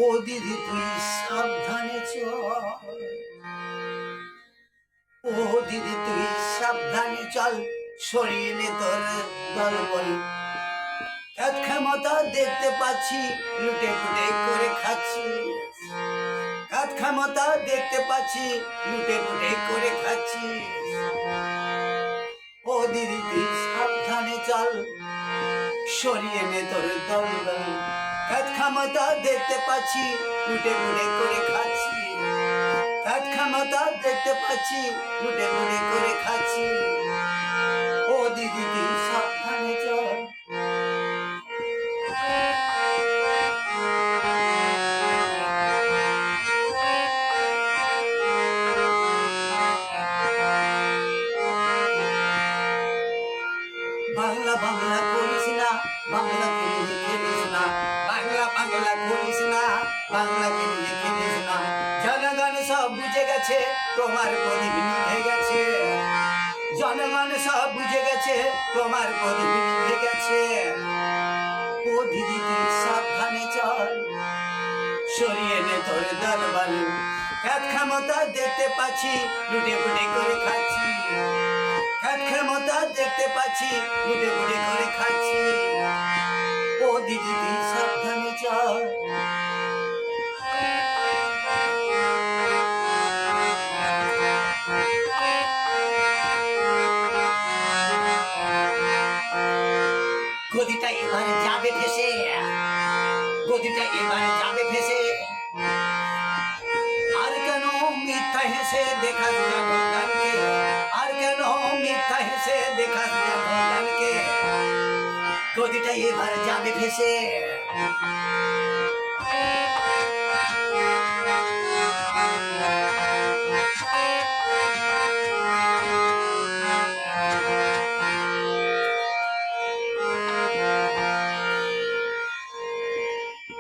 ও দিদি তুই সাবধানে চল, ও দিদি তুই সাবধানে চল, সরিয়ে নে তোর দলবল। এত ক্ষমতা দেখতে পাচ্ছি, লুটে পুটে করে খাচ্ছি। এত ক্ষমতা দেখতে পাচ্ছি, লুটে পুটে করে খাচ্ছি। ও দিদি তুই সাবধানে চল, সরিয়ে নে তোর দলবল। এত ক্ষমতা দেখতে পাচ্ছি, লুটে পুটে করে খাচ্ছি। এত ক্ষমতা দেখতে পাচ্ছি, লুটে পুটে করে খাচ্ছি। ও দিদি তুই সাবধানে চল। বাংলা বাংলা করিস না, বাংলাকে নিয়ে খেলিস না। বাংলা বাংলা করিস না, বাংলাকে নিয়ে খেলিস না। জনগণ সব বুঝে গেছে, তোমার প্রদীপ নিভে গেছে। জনগণ সব বুঝে গেছে, তোমার প্রদীপ নিভে গেছে। ও দিদি তুই সাবধানে চল, সরিয়ে নে তোর দলবল। এত ক্ষমতা দেখতে পাচ্ছি, লুটে পুটে করে খাচ্ছি। এত ক্ষমতা দেখতে পাচ্ছি, লুটে পুটে করে খাচ্ছি। ও দিদি তুই সাবধানে চল। গদিটা এবার যাবে ভেসে, গদিটা এবার যাবে ভেসে। আর কেন মিথ্যা হেসে দেখাস জনগণকে, আর কেন মিথ্যা হেসে দেখাস জনগণকে। গদিটা এবার যাবে ভেসে।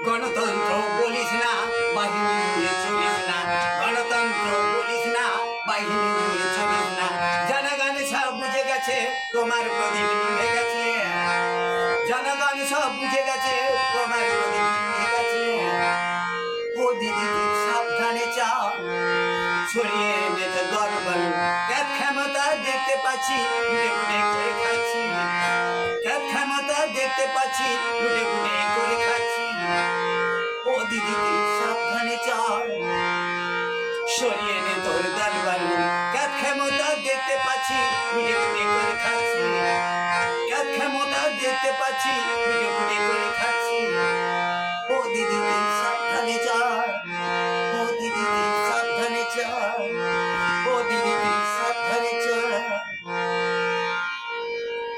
গণতন্ত্র বলিস না, বাহিনী নিয়ে চলিস না। গণতন্ত্র বলিস না, বাহিনী নিয়ে চলিস না। জনগণ সব বুঝে গেছে, তোমার প্রদীপ নিভে গেছে। জনগণ সব বুঝে গেছে, তোমার প্রদীপ নিভে গেছে। ও দিদি তুই সাবধানে চল, ছড়িয়ে নে তোর দলবল। এত ক্ষমতা দেখতে পাচ্ছি, লুটে পুটে করে খাচ্ছি। এত ক্ষমতা দেখতে পাচ্ছি, লুটে পুটে করে খাচ্ছি। ও দিদি তুই সাবধানে চল, সরিয়ে নে তোর দলবল। এত ক্ষমতা দেখতে পাচ্ছি, লুটে পুটে করে খাচ্ছি। এত ক্ষমতা দেখতে পাচ্ছি, লুটে